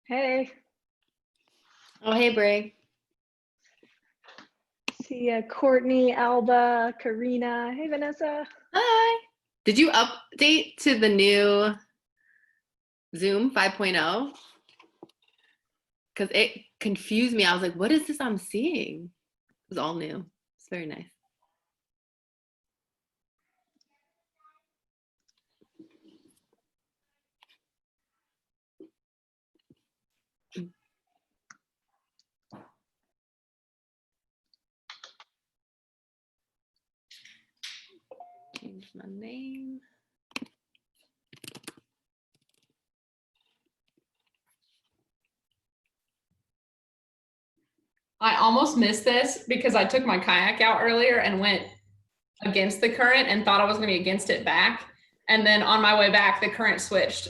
Hey, Oh, hey, Bray. see Courtney, Alba, Karina. Hey, Vanessa. Hi. Did you update to the new Zoom 5.0? Because it confused me. I was like, what is this I'm seeing? It was all new. It's very nice. Change my name. I almost missed this because I took my kayak out earlier and went against the current and thought I was going to be against it back. And then on my way back, the current switched.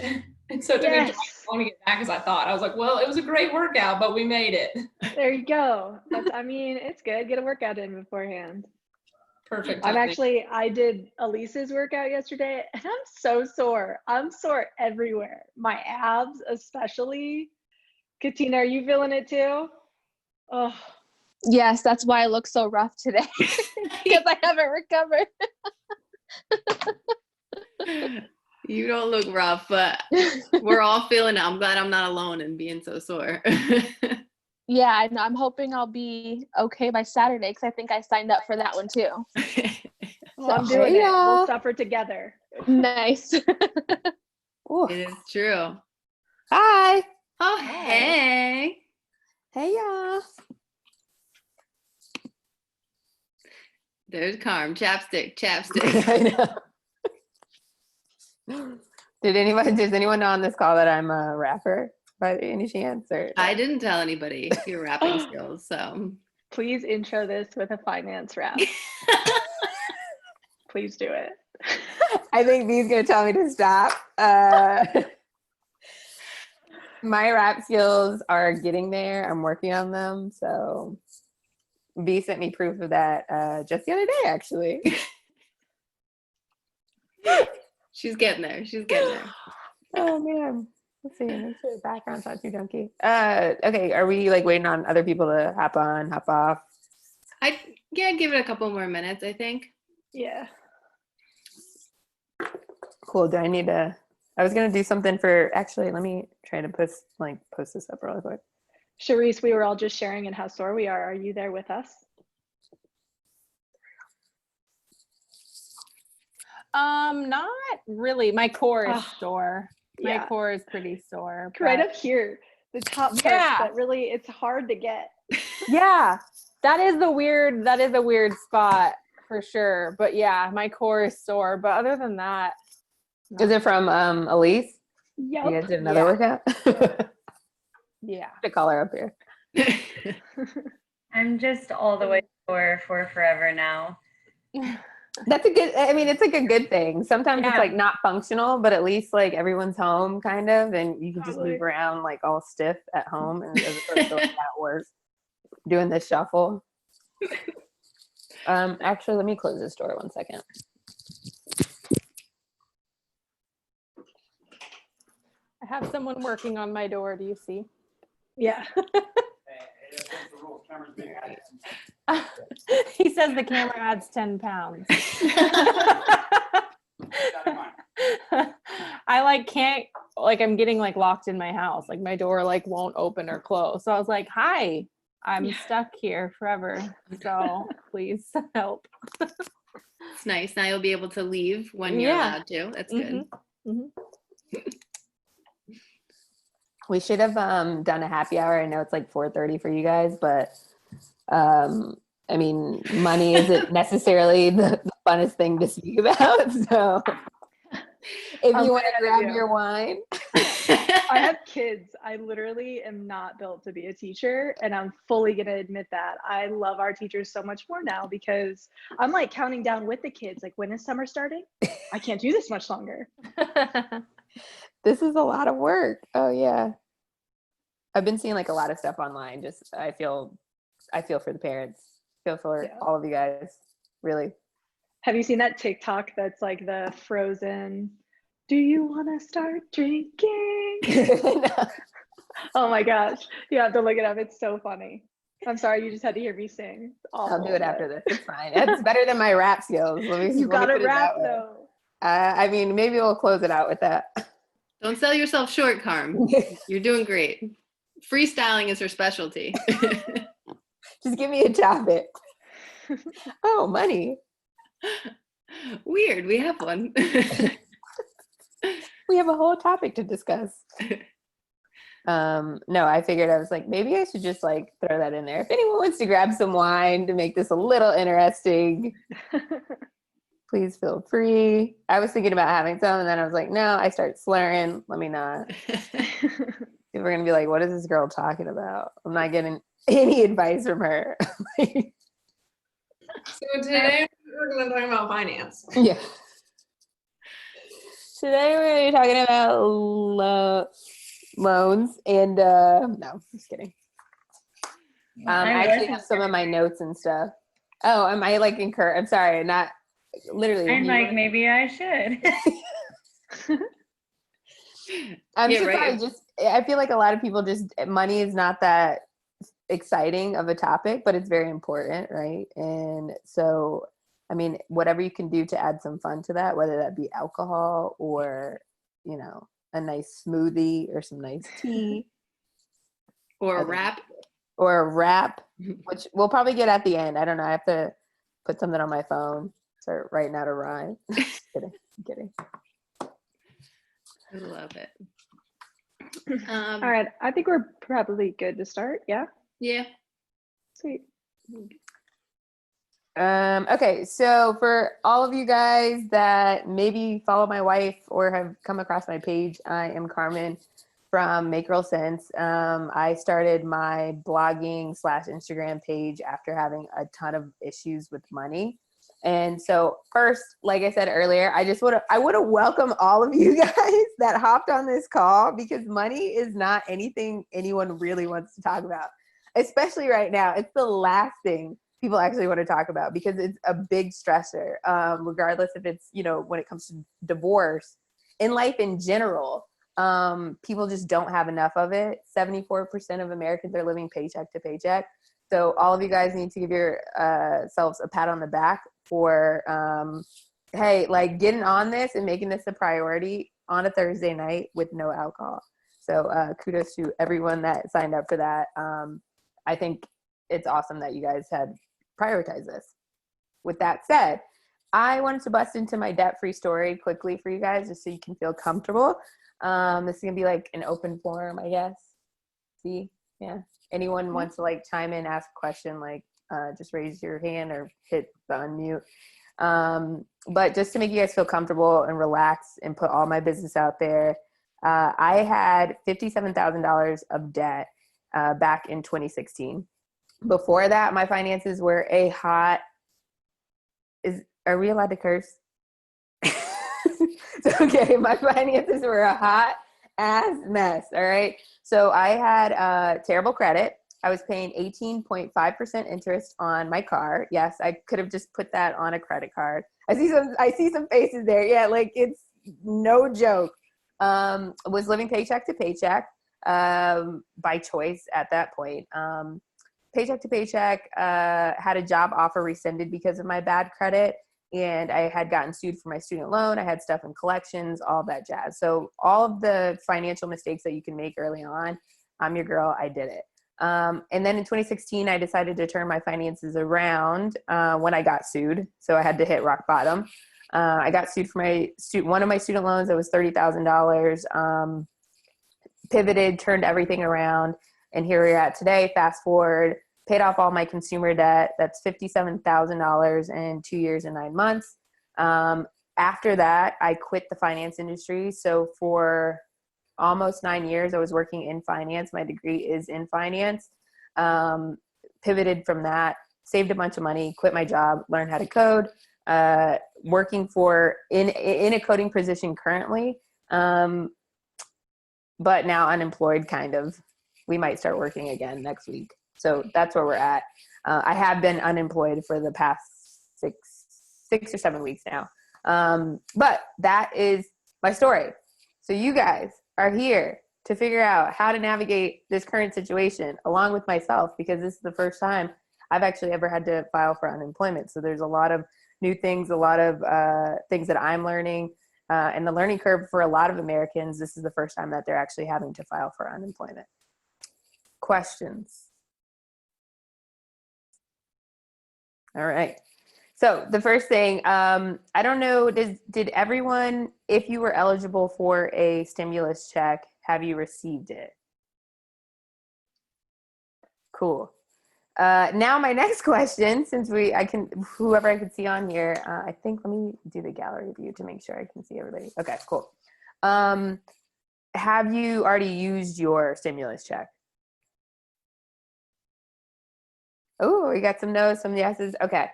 And so it took me too long to get back as I thought. I was like, well, it was a great workout, but we made it. There you go. I mean, it's good. Get a workout in beforehand. Perfect. I did Elise's workout yesterday and I'm so sore. I'm sore everywhere. My abs, especially. Katina, are you feeling it too? Oh, yes, that's why I look so rough today because I haven't recovered. You don't look rough, but we're all feeling it. I'm glad I'm not alone in being so sore. Yeah, I'm hoping I'll be okay by Saturday because I think I signed up for that one too. so I'm doing it. We'll suffer together. Nice. It is true. Hi. Oh, hey. Hey, y'all. There's Carm. Chapstick. I know. Does anyone know on this call that I'm a rapper by any chance? Or I didn't tell anybody your rapping skills, so. Please intro this with a finance rap. Please do it. I think B's gonna tell me to stop. My rap skills are getting there. I'm working on them. So B sent me proof of that just the other day, actually. She's getting there. Oh man. Let's see. Make sure the background's not too junky. Okay, are we like waiting on other people to hop on, hop off? Give it a couple more minutes, I think. Yeah. Cool. I was gonna do something for actually let me try to post this up really quick. Charisse, we were all just sharing in how sore we are. Are you there with us? Not really. My core is sore. My Yeah. core is pretty sore. Right up here, the top part that really it's hard to get. Yeah, that is a weird spot for sure. But yeah, my core is sore. But other than that, Is it from Elise? Yep. You guys did another workout? Yeah. To call her up here. I'm just all the way sore for forever now. That's it's like a good thing. Sometimes it's like not functional, but at least like everyone's home kind of, and you can just move around like all stiff at home and as opposed to like at work doing this shuffle. Actually, let me close this door 1 second. I have someone working on my door. Do you see? Yeah. He says the camera adds 10 pounds. I can't I'm getting locked in my house. Like my door won't open or close. So I was like, hi, I'm stuck here forever. So please help. It's nice. Now you'll be able to leave when you're allowed to. That's good. Mm-hmm. We should have done a happy hour. I know it's 4:30 for you guys, but money isn't necessarily the funnest thing to speak about. So if you want to grab your wine. I have kids. I literally am not built to be a teacher, and I'm fully going to admit that. I love our teachers so much more now because I'm counting down with the kids. When is summer starting? I can't do this much longer. This is a lot of work. Oh yeah. I've been seeing a lot of stuff online. Just I feel for the parents. I feel for all of you guys. Really. Have you seen that TikTok that's the Frozen? Do you want to start drinking? No. Oh my gosh. You have to look it up. It's so funny. I'm sorry, you just had to hear me sing. It's awful, I'll do it after but- this. It's fine. It's better than my rap skills. You Let me got put it rap that way. though. I mean, maybe we'll close it out with that. Don't sell yourself short, Carm. You're doing great. Freestyling is her specialty. Just give me a topic. Oh, money. Weird. We have one. We have a whole topic to discuss. No, I figured, I was like, maybe I should just like throw that in there. If anyone wants to grab some wine to make this a little interesting, please feel free. I was thinking about having some, and then I was like, no, I start slurring. Let me not. People are gonna be like, what is this girl talking about? I'm not getting any advice from her. So today we're going to talk about finance. Yeah. Today we're gonna be talking about loans and no, just kidding. I actually have some of my notes and stuff. Oh, am I like I'm sorry, not literally. I'm like, maybe I should. I'm Yeah, surprised. right. I feel like a lot of people money is not that exciting of a topic, but it's very important, right? And so, I mean, whatever you can do to add some fun to that, whether that be alcohol or, you know, a nice smoothie or some nice tea. Or a wrap. Or a wrap, which we'll probably get at the end. I don't know. I have to put something on my phone, start writing out a rhyme. Just kidding. I'm kidding. I love it. All right. I think we're probably good to start. Yeah. Yeah. Sweet. Okay, so for all of you guys that maybe follow my wife or have come across my page, I am Carmen from Make Real Sense. I started my blogging / Instagram page after having a ton of issues with money. And so first, like I said earlier, I want to welcome all of you guys that hopped on this call, because money is not anything anyone really wants to talk about, especially right now. It's the last thing people actually want to talk about because it's a big stressor, regardless if it's, you know, when it comes to divorce, in life in general. People just don't have enough of it. 74% of Americans are living paycheck to paycheck. So all of you guys need to give yourselves a pat on the back for, hey, like getting on this and making this a priority on a Thursday night with no alcohol. So kudos to everyone that signed up for that. I think it's awesome that you guys had prioritized this. With that said, I wanted to bust into my debt-free story quickly for you guys, just so you can feel comfortable. This is gonna be like an open forum, I guess. See, yeah. Anyone wants to like chime in, ask a question, like just raise your hand or hit the unmute. But just to make you guys feel comfortable and relax and put all my business out there, I had $57,000 of debt back in 2016. Before that, my finances were a hot. Are we allowed to curse? Okay, my finances were a hot ass mess. All right. So I had terrible credit. I was paying 18.5% interest on my car. Yes, I could have just put that on a credit card. I see some faces there. Yeah, like it's no joke. Was living paycheck to paycheck by choice at that point. Paycheck to paycheck, had a job offer rescinded because of my bad credit. And I had gotten sued for my student loan. I had stuff in collections, all that jazz. So all of the financial mistakes that you can make early on, I'm your girl, I did it. And then in 2016, I decided to turn my finances around when I got sued. So I had to hit rock bottom. I got sued for one of my student loans that was $30,000, pivoted, turned everything around. And here we're at today, fast forward, paid off all my consumer debt. That's $57,000 in 2 years and 9 months. After that, I quit the finance industry. So for almost 9 years, I was working in finance. My degree is in finance. Pivoted from that, saved a bunch of money, quit my job, learned how to code, working in a coding position currently, but now unemployed kind of. We might start working again next week. So that's where we're at. I have been unemployed for the past six or 7 weeks now. But that is my story. So you guys are here to figure out how to navigate this current situation along with myself, because this is the first time I've actually ever had to file for unemployment. So there's a lot of new things, a lot of things that I'm learning, and the learning curve for a lot of Americans, this is the first time that they're actually having to file for unemployment. Questions? All right. So the first thing, I don't know, did everyone, if you were eligible for a stimulus check, have you received it? Cool. Now my next question, since whoever I could see on here, I think, let me do the gallery view to make sure I can see everybody. Okay, cool. Have you already used your stimulus check? Oh, we got some no's, some yeses. Okay.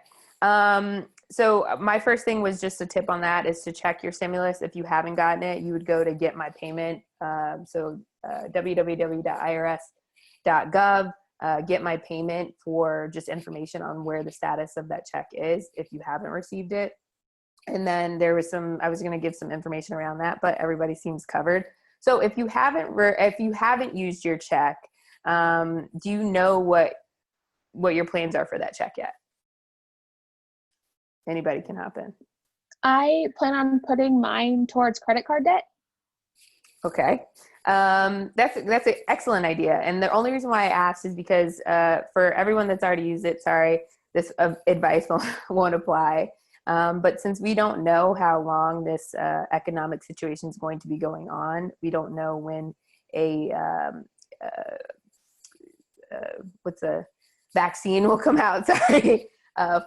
So my first thing was just a tip on that is to check your stimulus. If you haven't gotten it, you would go to get my payment. www.irs.gov, get my payment for just information on where the status of that check is if you haven't received it. And then there was I was going to give some information around that, but everybody seems covered. So if you haven't used your check, do you know what your plans are for that check yet? Anybody can hop in. I plan on putting mine towards credit card debt. Okay. That's an excellent idea. And the only reason why I asked is because for everyone that's already used it, sorry, this advice won't apply. But since we don't know how long this economic situation is going to be going on, we don't know when a vaccine will come out, sorry,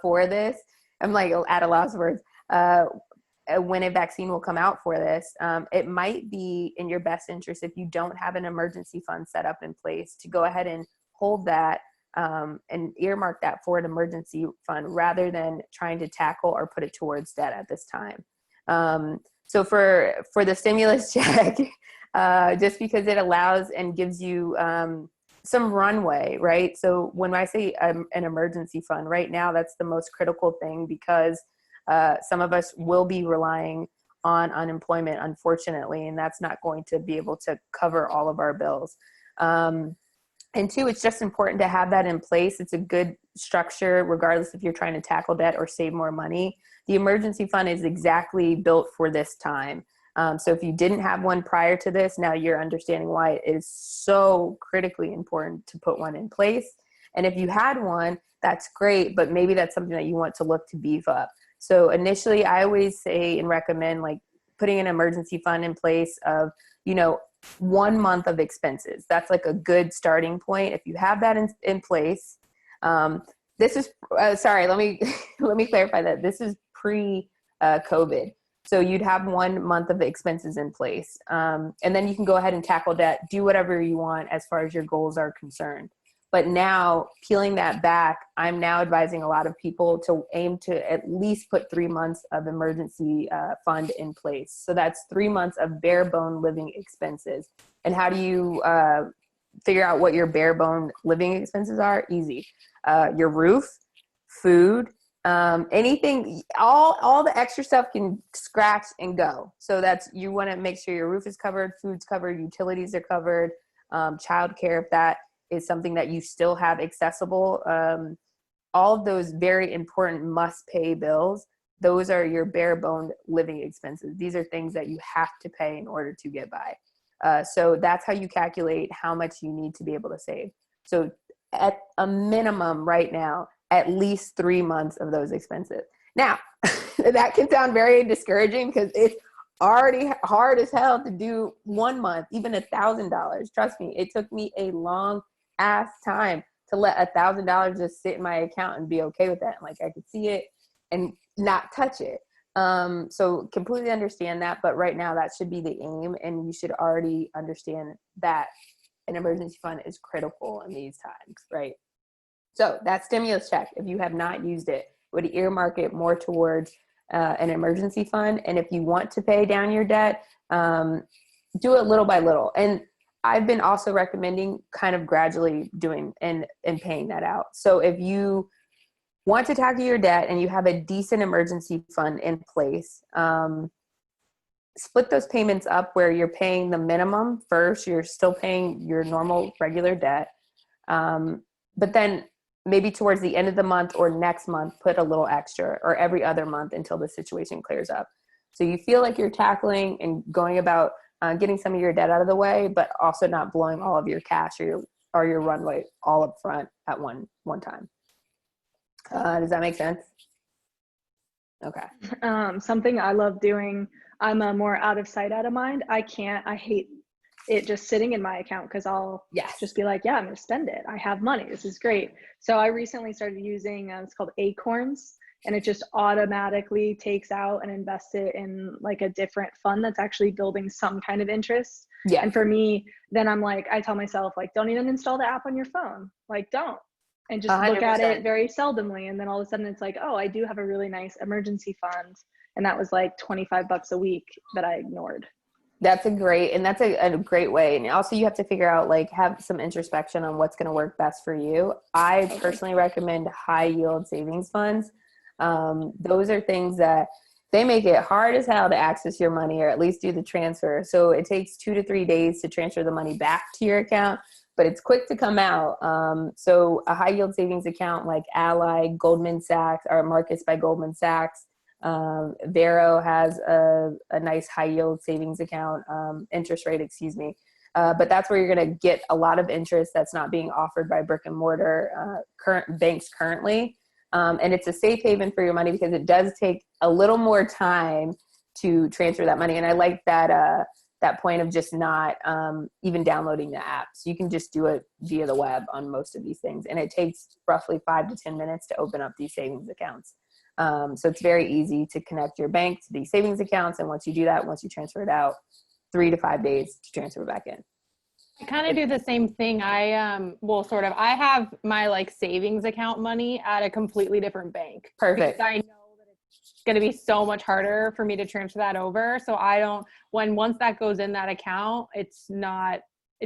for this. I'm like at a loss of words. When a vaccine will come out for this, it might be in your best interest, if you don't have an emergency fund set up in place, to go ahead and hold that and earmark that for an emergency fund rather than trying to tackle or put it towards debt at this time. So for the stimulus check, just because it allows and gives you some runway, right? So when I say an emergency fund, right now, that's the most critical thing, because some of us will be relying on unemployment, unfortunately, and that's not going to be able to cover all of our bills. And two, it's just important to have that in place. It's a good structure, regardless if you're trying to tackle debt or save more money. The emergency fund is exactly built for this time. So if you didn't have one prior to this, now you're understanding why it is so critically important to put one in place. And if you had one, that's great, but maybe that's something that you want to look to beef up. So initially, I always say and recommend like putting an emergency fund in place of, 1 month of expenses. That's like a good starting point. If you have that in place, this is, sorry, let me clarify that. This is pre-COVID. So you'd have 1 month of expenses in place. And then you can go ahead and tackle debt, do whatever you want as far as your goals are concerned. But now, peeling that back, I'm now advising a lot of people to aim to at least put 3 months of emergency fund in place. So that's 3 months of bare bone living expenses. And how do you figure out what your bare bone living expenses are? Easy. Your roof, food, anything, all the extra stuff can scratch and go. So you want to make sure your roof is covered, food's covered, utilities are covered, childcare, if that is something that you still have accessible. All of those very important must-pay bills, those are your bare bone living expenses. These are things that you have to pay in order to get by. So that's how you calculate how much you need to be able to save. So at a minimum right now, at least 3 months of those expenses. Now, that can sound very discouraging because it's already hard as hell to do 1 month, even $1,000. Trust me, it took me a long ass time to let $1,000 just sit in my account and be okay with that. Like I could see it and not touch it. So completely understand that, but right now that should be the aim, and you should already understand that an emergency fund is critical in these times, right? So that stimulus check, if you have not used it, would earmark it more towards an emergency fund. And if you want to pay down your debt, do it little by little. And I've been also recommending kind of gradually doing and paying that out. So if you want to tackle your debt and you have a decent emergency fund in place, split those payments up where you're paying the minimum first, you're still paying your normal regular debt. But then maybe towards the end of the month or next month, put a little extra, or every other month until the situation clears up. So you feel like you're tackling and going about getting some of your debt out of the way, but also not blowing all of your cash or your runway all up front at one time. Does that make sense? Okay. Something I love doing, I'm a more out of sight, out of mind. I hate it just sitting in my account, because I'll just be like, yeah, I'm going to spend it. I have money. This is great. So I recently started using, it's called Acorns, and it just automatically takes out and invests it in like a different fund that's actually building some kind of interest. Yeah. And for me, then I'm like, I tell myself, like, don't even install the app on your phone. Like, don't. And just 100%. Look at it very seldomly. And then all of a sudden it's like, oh, I do have a really nice emergency fund. And that was like $25 a week that I ignored. That's a great way. And also you have to figure out, like, have some introspection on what's going to work best for you. I personally recommend high yield savings funds. Those are things that they make it hard as hell to access your money, or at least do the transfer. So it takes 2 to 3 days to transfer the money back to your account, but it's quick to come out. So a high yield savings account like Ally, Goldman Sachs, or Marcus by Goldman Sachs, Vero has a nice high yield savings account, interest rate, but that's where you're going to get a lot of interest that's not being offered by brick and mortar current banks currently. And it's a safe haven for your money, because it does take a little more time to transfer that money. And I like that point of just not even downloading the app. So you can just do it via the web on most of these things. And it takes roughly 5 to 10 minutes to open up these savings accounts. So it's very easy to connect your bank to these savings accounts. And once you do that, once you transfer it out, 3 to 5 days to transfer it back in. I kind of do the same thing. I have my like savings account money at a completely different bank. Perfect. I know that it's going to be so much harder for me to transfer that over. So once that goes in that account, it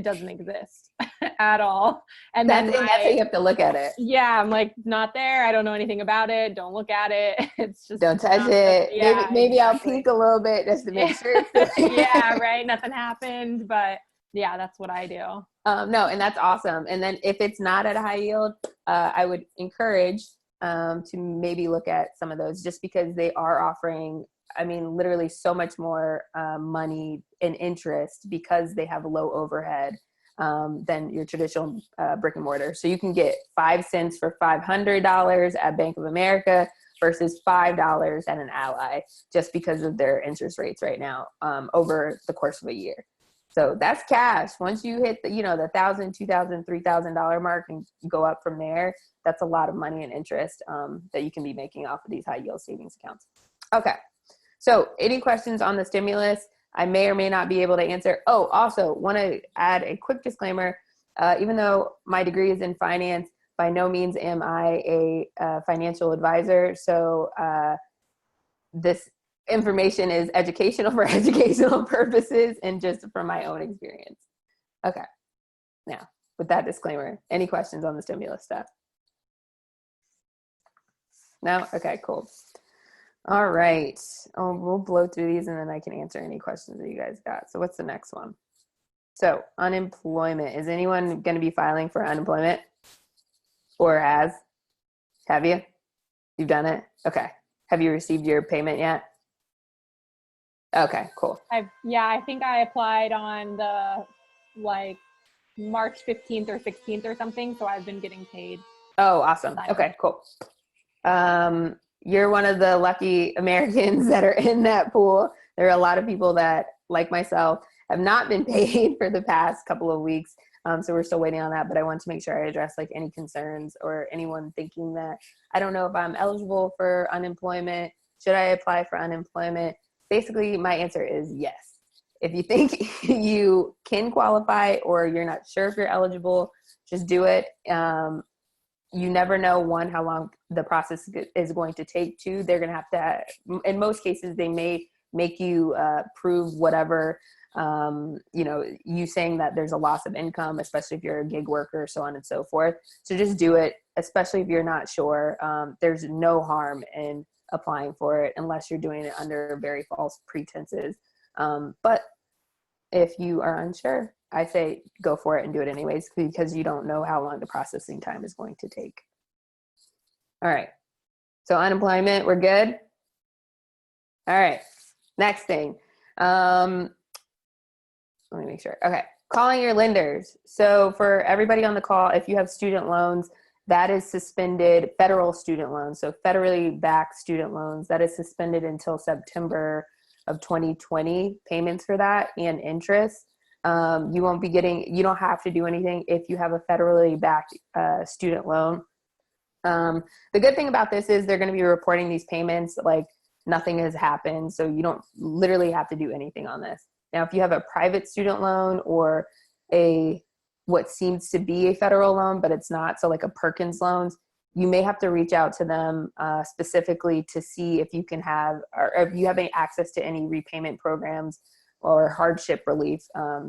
doesn't exist at all. And that's how you have to look at it. Yeah. I'm like, not there. I don't know anything about it. Don't look at it. It's just, don't touch it. Yeah, maybe exactly. I'll peek a little bit just to make sure. Yeah. Right. Nothing happened, but yeah, that's what I do. No, and that's awesome. And then if it's not at a high yield, I would encourage to maybe look at some of those, just because they are offering, literally so much more money and interest, because they have low overhead than your traditional brick and mortar. So you can get 5 cents for $500 at Bank of America versus $5 at an Ally, just because of their interest rates right now over the course of a year. So that's cash. Once you hit the $1,000, $2,000, $3,000 mark and go up from there, that's a lot of money and interest that you can be making off of these high yield savings accounts. Okay. So any questions on the stimulus? I may or may not be able to answer. Oh, also want to add a quick disclaimer. Even though my degree is in finance, by no means am I a financial advisor. So this information is educational for educational purposes and just from my own experience. Okay. Now, with that disclaimer, any questions on the stimulus stuff? No? Okay, cool. All right. Oh, we'll blow through these and then I can answer any questions that you guys got. So what's the next one? So unemployment. Is anyone going to be filing for unemployment? Or have you? You've done it? Okay. Have you received your payment yet? Okay, cool. I think I applied on the March 15th or 16th or something. So I've been getting paid. Oh, awesome. Okay, cool. You're one of the lucky Americans that are in that pool. There are a lot of people that, like myself, have not been paid for the past couple of weeks. So we're still waiting on that, but I want to make sure I address any concerns or anyone thinking that I don't know if I'm eligible for unemployment. Should I apply for unemployment? Basically, my answer is yes. If you think you can qualify or you're not sure if you're eligible, just do it. You never know, one, how long the process is going to take. Two, they're going to have to, in most cases, they may make you prove whatever, you saying that there's a loss of income, especially if you're a gig worker, so on and so forth. So just do it, especially if you're not sure. There's no harm in applying for it unless you're doing it under very false pretenses. But if you are unsure, I say go for it and do it anyways, because you don't know how long the processing time is going to take. All right. So unemployment, we're good. All right. Next thing. Let me make sure. Okay. Calling your lenders. So for everybody on the call, if you have student loans, that is suspended. Federal student loans, so federally backed student loans, that is suspended until September of 2020, payments for that and interest. You won't be getting, you don't have to do anything if you have a federally backed student loan. The good thing about this is they're going to be reporting these payments like nothing has happened. So you don't literally have to do anything on this. Now, if you have a private student loan or what seems to be a federal loan, but it's not, so like a Perkins loans, you may have to reach out to them specifically to see if you can have, or if you have any access to any repayment programs or hardship relief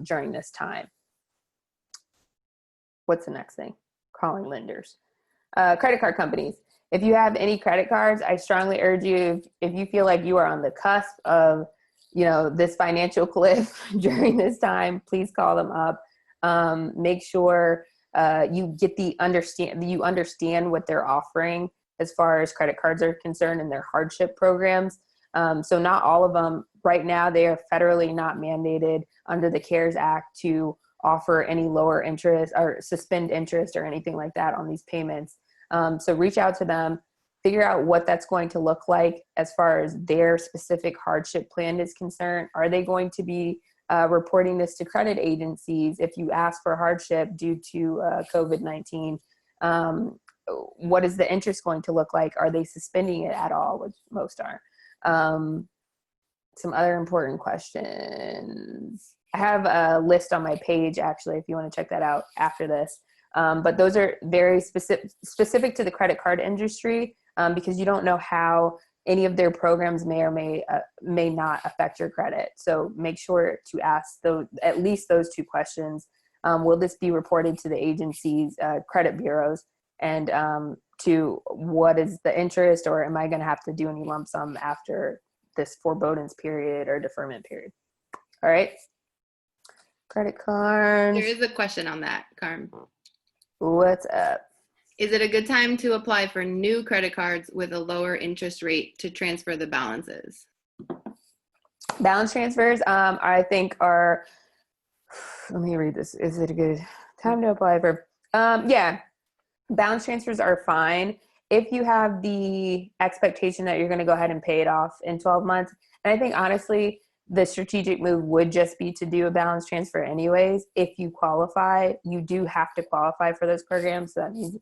during this time. What's the next thing? Calling lenders. Credit card companies. If you have any credit cards, I strongly urge you, if you feel like you are on the cusp of, this financial cliff during this time, please call them up. Make sure you understand what they're offering as far as credit cards are concerned and their hardship programs. So not all of them right now, they are federally not mandated under the CARES Act to offer any lower interest or suspend interest or anything like that on these payments. So reach out to them, figure out what that's going to look like as far as their specific hardship plan is concerned. Are they going to be reporting this to credit agencies if you ask for hardship due to COVID-19? What is the interest going to look like? Are they suspending it at all, which most are? Some other important questions. I have a list on my page, actually, if you want to check that out after this. But those are very specific to the credit card industry because you don't know how any of their programs may or may not affect your credit. So make sure to ask at least those two questions. Will this be reported to the agencies, credit bureaus, and to what is the interest, or am I going to have to do any lump sum after this forbearance period or deferment period? All right. Credit cards. There is a question on that, Carm. What's up? Is it a good time to apply for new credit cards with a lower interest rate to transfer the balances? Balance transfers, I think are, let me read this. Is it a good time to apply for? Yeah, balance transfers are fine if you have the expectation that you're going to go ahead and pay it off in 12 months. And I think honestly, the strategic move would just be to do a balance transfer anyways. If you qualify, you do have to qualify for those programs. So that means,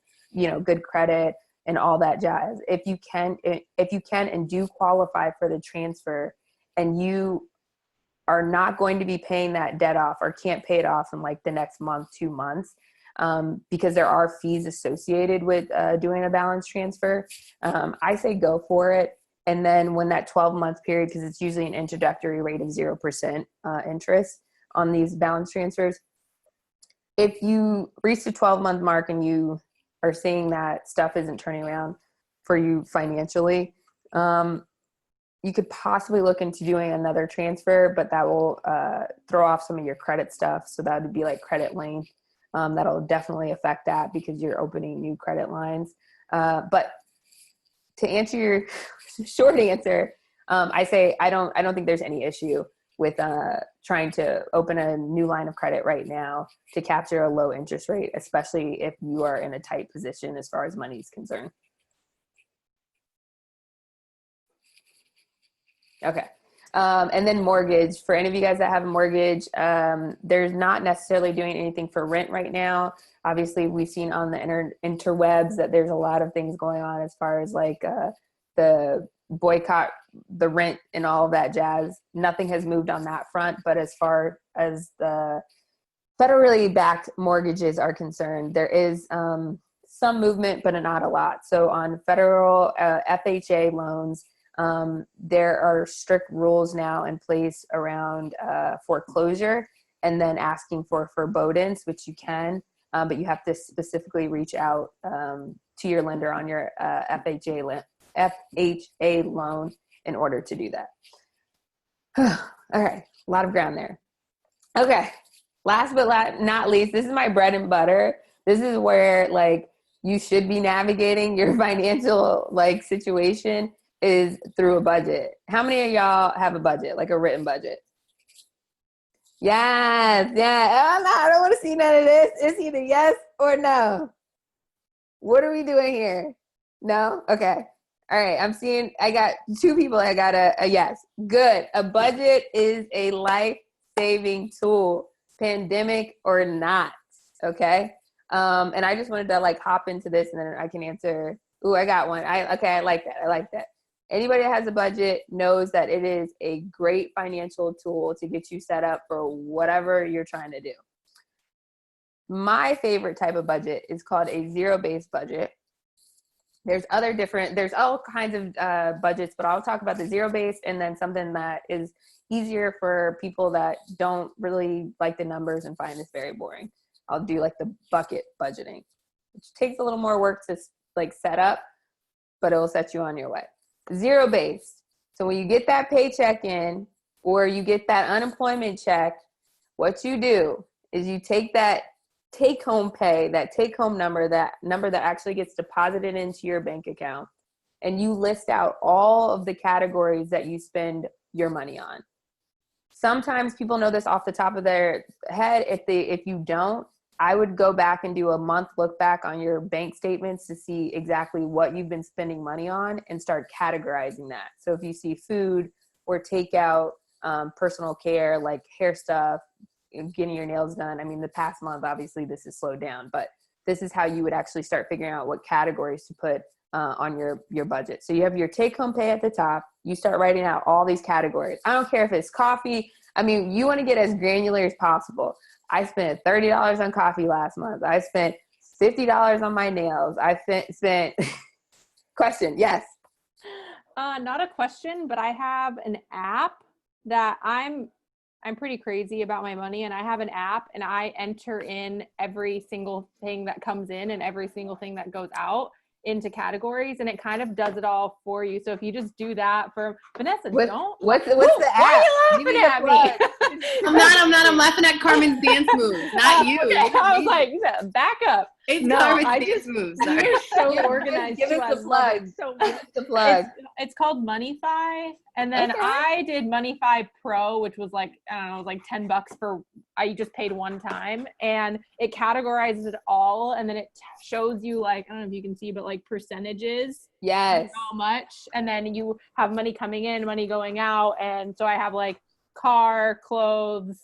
good credit and all that jazz. If you can and do qualify for the transfer, and you are not going to be paying that debt off or can't pay it off in like the next month, 2 months, because there are fees associated with doing a balance transfer, I say go for it. And then when that 12-month period, because it's usually an introductory rate of 0% interest on these balance transfers, if you reach the 12-month mark and you are seeing that stuff isn't turning around for you financially, you could possibly look into doing another transfer, but that will throw off some of your credit stuff. So that would be like credit length. That'll definitely affect that because you're opening new credit lines. But to answer your short answer, I say I don't think there's any issue with trying to open a new line of credit right now to capture a low interest rate, especially if you are in a tight position as far as money is concerned. Okay. And then mortgage. For any of you guys that have a mortgage, there's not necessarily doing anything for rent right now. Obviously, we've seen on the interwebs that there's a lot of things going on as far as like the boycott, the rent and all of that jazz. Nothing has moved on that front. But as far as the federally backed mortgages are concerned, there is some movement, but not a lot. So on federal FHA loans, there are strict rules now in place around foreclosure and then asking for forbearance, which you can, but you have to specifically reach out to your lender on your FHA loan in order to do that. All right. A lot of ground there. Okay. Last but not least, this is my bread and butter. This is where like you should be navigating your financial like situation is through a budget. How many of y'all have a budget, like a written budget? Yes. Yeah. Oh, no, I don't want to see none of this. It's either yes or no. What are we doing here? No? Okay. All right. I got 2 people. I got a yes. Good. A budget is a life-saving tool, pandemic or not. Okay. And I just wanted to like hop into this and then I can answer. Ooh, I got one. I like that. I like that. Anybody that has a budget knows that it is a great financial tool to get you set up for whatever you're trying to do. My favorite type of budget is called a zero-based budget. There's all kinds of budgets, but I'll talk about the zero-based and then something that is easier for people that don't really like the numbers and find this very boring. I'll do like the bucket budgeting, which takes a little more work to like set up, but it will set you on your way. Zero based. So when you get that paycheck in or you get that unemployment check, what you do is you take that take home pay, that take home number that actually gets deposited into your bank account, and you list out all of the categories that you spend your money on. Sometimes people know this off the top of their head. If you don't, I would go back and do a month look back on your bank statements to see exactly what you've been spending money on and start categorizing that. So if you see food or takeout, personal care, like hair stuff, getting your nails done. I mean, the past month, obviously this is slowed down, but this is how you would actually start figuring out what categories to put on your budget. So you have your take home pay at the top. You start writing out all these categories. I don't care if it's coffee. I mean, you want to get as granular as possible. I spent $30 on coffee last month. I spent $50 on my nails. I spent question. Yes. Not a question, but I have an app that I'm pretty crazy about my money, and I have an app and I enter in every single thing that comes in and every single thing that goes out into categories, and it kind of does it all for you. So if you just do that for Vanessa, what's the app? Why are you laughing at me? I'm not. I'm laughing at Carmen's dance moves, not you. Okay, I was like, back up. It's No, Carmen's dance moves. Sorry. You're so organized. Give too. us I the love plug. it so Give much. us the plug. It's called MoneyFi, and then Okay. I did MoneyFi Pro, which was like, I don't know, it was like $10 for, I just paid one time, and it categorizes it all, and then it shows you like, I don't know if you can see, but like percentages. Yes. How much, and then you have money coming in, money going out, and so I have like car, clothes,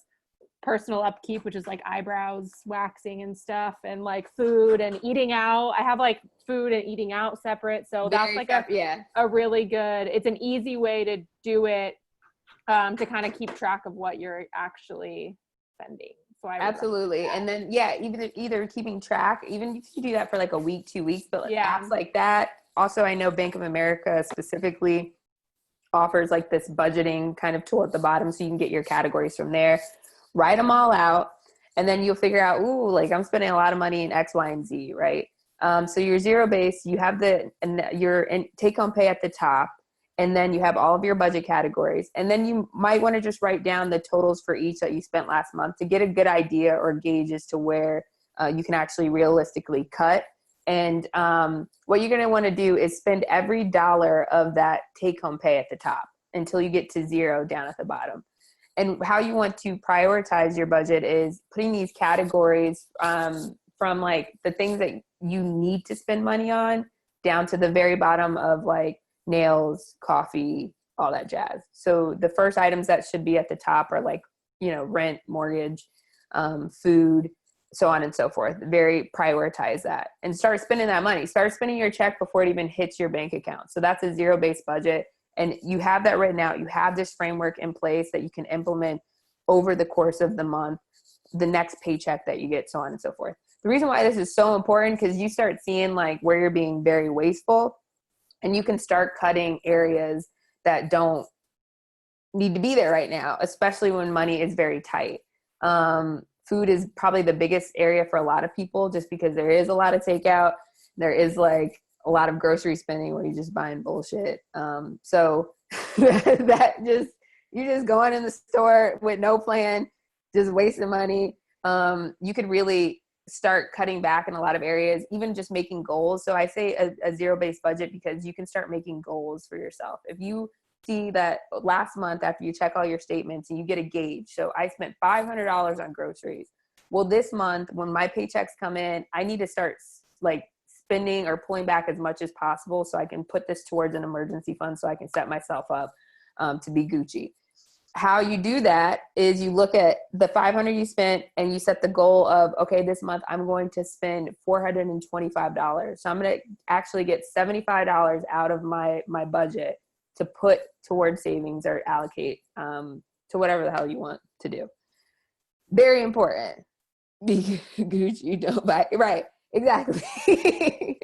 personal upkeep, which is like eyebrows waxing and stuff, and like food and eating out. I have like food and eating out separate, so that's like a really good, it's an easy way to do it, to kind of keep track of what you're actually spending. So I absolutely. And then either keeping track, even if you do that for like a week, 2 weeks, but like Yeah. apps like that. Also, I know Bank of America specifically offers like this budgeting kind of tool at the bottom, so you can get your categories from there. Write them all out, and then you'll figure out, ooh, like I'm spending a lot of money in X, Y, and Z, right? So your zero base, you have your take home pay at the top, and then you have all of your budget categories, and then you might want to just write down the totals for each that you spent last month to get a good idea or gauge as to where you can actually realistically cut. And what you're going to want to do is spend every dollar of that take home pay at the top until you get to zero down at the bottom. And how you want to prioritize your budget is putting these categories from like the things that you need to spend money on down to the very bottom of like nails, coffee, all that jazz. So the first items that should be at the top are like, rent, mortgage, food, so on and so forth. Very prioritize that and start spending that money. Start spending your check before it even hits your bank account. So that's a zero-based budget. And you have that written out. You have this framework in place that you can implement over the course of the month, the next paycheck that you get, so on and so forth. The reason why this is so important, because you start seeing like where you're being very wasteful, and you can start cutting areas that don't need to be there right now, especially when money is very tight. Food is probably the biggest area for a lot of people, just because there is a lot of takeout. There is like a lot of grocery spending where you're just buying bullshit. So that just, you're just going in the store with no plan, just wasting money. You could really start cutting back in a lot of areas, even just making goals. So I say a zero-based budget because you can start making goals for yourself. If you see that last month after you check all your statements and you get a gauge, so I spent $500 on groceries. Well, this month when my paychecks come in, I need to start like spending or pulling back as much as possible so I can put this towards an emergency fund so I can set myself up to be Gucci. How you do that is you look at the $500 you spent and you set the goal of, okay, this month I'm going to spend $425. So I'm going to actually get $75 out of my budget to put towards savings or allocate to whatever the hell you want to do. Very important. Gucci don't buy, right, exactly.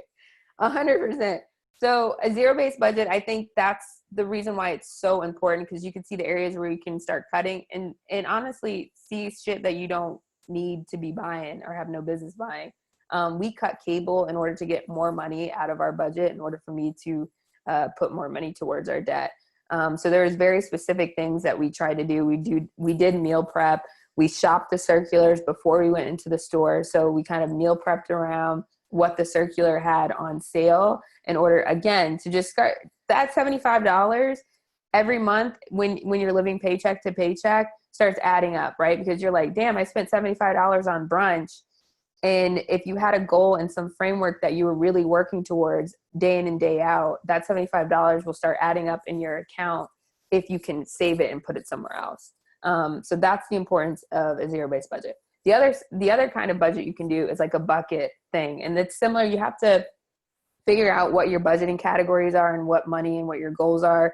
100%. So a zero-based budget, I think that's the reason why it's so important, because you can see the areas where you can start cutting and honestly see shit that you don't need to be buying or have no business buying. We cut cable in order to get more money out of our budget in order for me to put more money towards our debt. So there's very specific things that we try to do. We did meal prep. We shopped the circulars before we went into the store. So we kind of meal prepped around what the circular had on sale in order, again, to just start that $75 every month when you're living paycheck to paycheck starts adding up, right? Because you're like, damn, I spent $75 on brunch. And if you had a goal and some framework that you were really working towards day in and day out, that $75 will start adding up in your account if you can save it and put it somewhere else. So that's the importance of a zero-based budget. The other kind of budget you can do is like a bucket thing. And it's similar. You have to figure out what your budgeting categories are and what money and what your goals are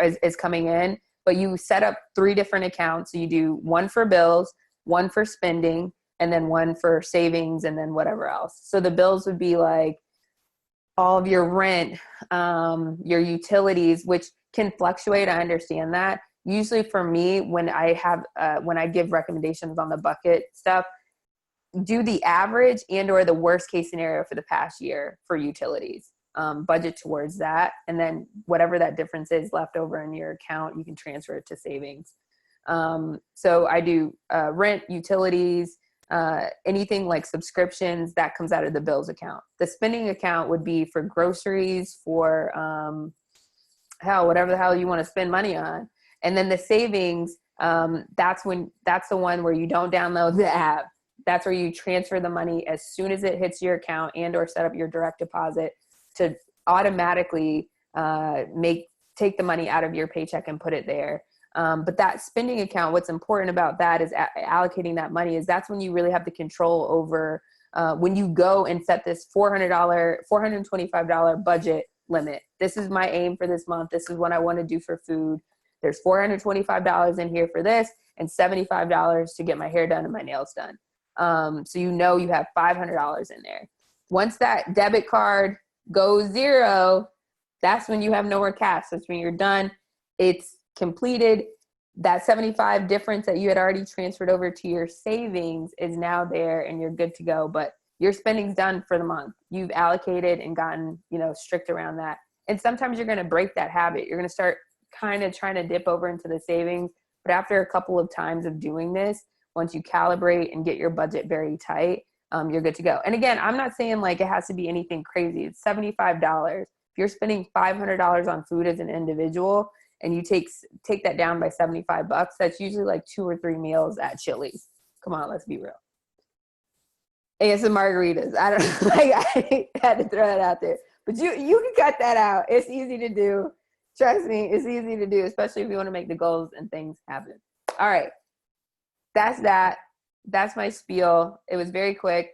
is coming in. But you set up 3 different accounts. So you do one for bills, one for spending, and then one for savings, and then whatever else. So the bills would be like all of your rent, your utilities, which can fluctuate. I understand that. Usually for me, when I give recommendations on the bucket stuff, do the average and or the worst case scenario for the past year for utilities. Budget towards that. And then whatever that difference is left over in your account, you can transfer it to savings. So I do rent, utilities, anything like subscriptions that comes out of the bills account. The spending account would be for groceries, for whatever the hell you want to spend money on. And then the savings, that's the one where you don't download the app. That's where you transfer the money as soon as it hits your account and or set up your direct deposit to automatically take the money out of your paycheck and put it there. But that spending account, what's important about that is allocating that money is that's when you really have the control over when you go and set this $425 budget limit. This is my aim for this month. This is what I want to do for food. There's $425 in here for this and $75 to get my hair done and my nails done. So you know you have $500 in there. Once that debit card goes zero, that's when you have no more cash. That's when you're done. It's completed. That 75 difference that you had already transferred over to your savings is now there and you're good to go. But your spending's done for the month. You've allocated and gotten, strict around that. And sometimes you're going to break that habit. You're going to start kind of trying to dip over into the savings. But after a couple of times of doing this, once you calibrate and get your budget very tight, you're good to go. And again, I'm not saying like it has to be anything crazy. It's $75. If you're spending $500 on food as an individual and you take that down by $75, that's usually like 2 or 3 meals at Chili's. Come on, let's be real. And some margaritas. I don't I had to throw that out there. But you can cut that out. It's easy to do. Trust me, it's easy to do, especially if you want to make the goals and things happen. All right. That's that. That's my spiel. It was very quick.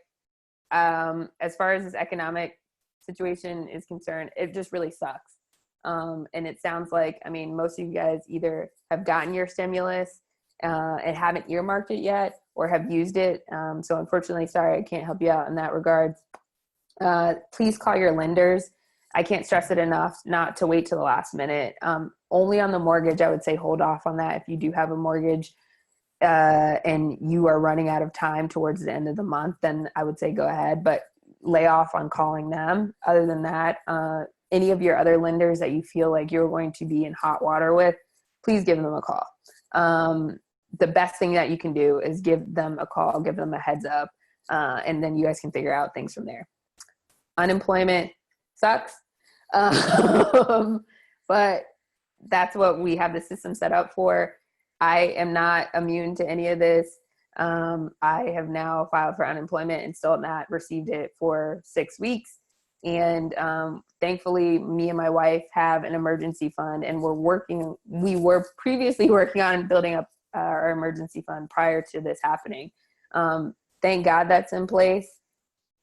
As far as this economic situation is concerned, it just really sucks. And it sounds like, most of you guys either have gotten your stimulus and haven't earmarked it yet or have used it. So unfortunately, sorry, I can't help you out in that regard. Please call your lenders. I can't stress it enough not to wait till the last minute. Only on the mortgage, I would say hold off on that. If you do have a mortgage and you are running out of time towards the end of the month, then I would say go ahead, but lay off on calling them. Other than that, any of your other lenders that you feel like you're going to be in hot water with, please give them a call. The best thing that you can do is give them a call, give them a heads up, and then you guys can figure out things from there. Unemployment sucks, but that's what we have the system set up for. I am not immune to any of this. I have now filed for unemployment and still not received it for 6 weeks. And thankfully, me and my wife have an emergency fund, and we were previously working on building up our emergency fund prior to this happening. Thank God that's in place,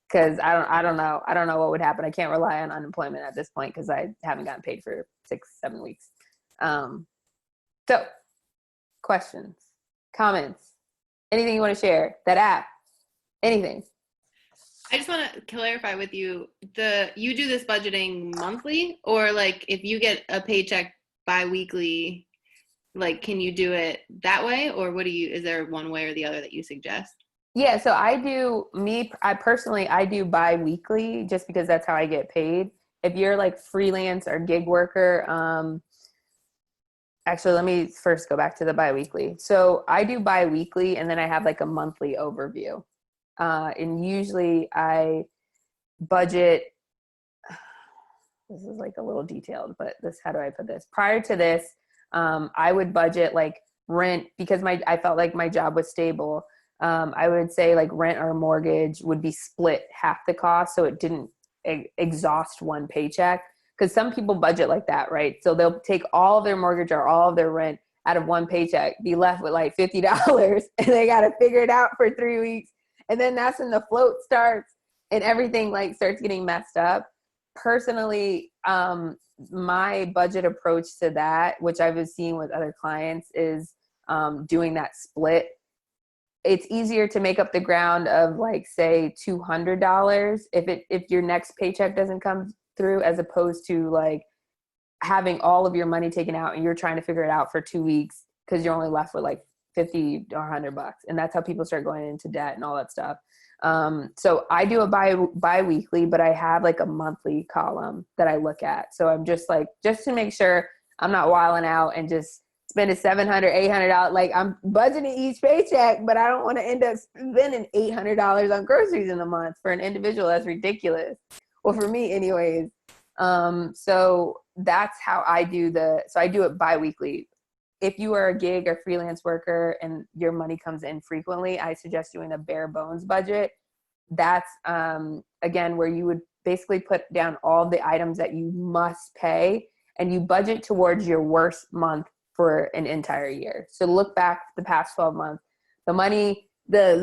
because I don't know what would happen. I can't rely on unemployment at this point because I haven't gotten paid for 6-7 weeks. So questions, comments, anything you want to share? That app, anything? I just want to clarify with you, you do this budgeting monthly, or like if you get a paycheck bi-weekly, like can you do it that way, or is there one way or the other that you suggest? Yeah, so I do bi-weekly just because that's how I get paid. If you're like freelance or gig worker, actually, let me first go back to the bi-weekly. So I do bi-weekly, and then I have like a monthly overview. And usually I budget, this is like a little detailed, but how do I put this? Prior to this, I would budget like rent, because I felt like my job was stable. I would say like rent or mortgage would be split half the cost, so it didn't exhaust one paycheck. Because some people budget like that, right? So they'll take all of their mortgage or all of their rent out of one paycheck, be left with like $50, and they got to figure it out for 3 weeks. And then that's when the float starts and everything like starts getting messed up. Personally, my budget approach to that, which I was seeing with other clients, is doing that split. It's easier to make up the ground of like, say, $200 if your next paycheck doesn't come through, as opposed to like having all of your money taken out and you're trying to figure it out for 2 weeks because you're only left with like $50 or $100. And that's how people start going into debt and all that stuff. So I do a bi-weekly, but I have like a monthly column that I look at. So I'm just to make sure I'm not wilding out and just spending $700, $800. Like I'm budgeting each paycheck, but I don't want to end up spending $800 on groceries in a month. For an individual, that's ridiculous. Well, for me anyways. So that's how I do I do it bi-weekly. If you are a gig or freelance worker and your money comes in frequently, I suggest doing a bare bones budget. That's, again, where you would basically put down all the items that you must pay, and you budget towards your worst month for an entire year. So look back the past 12 months, the month that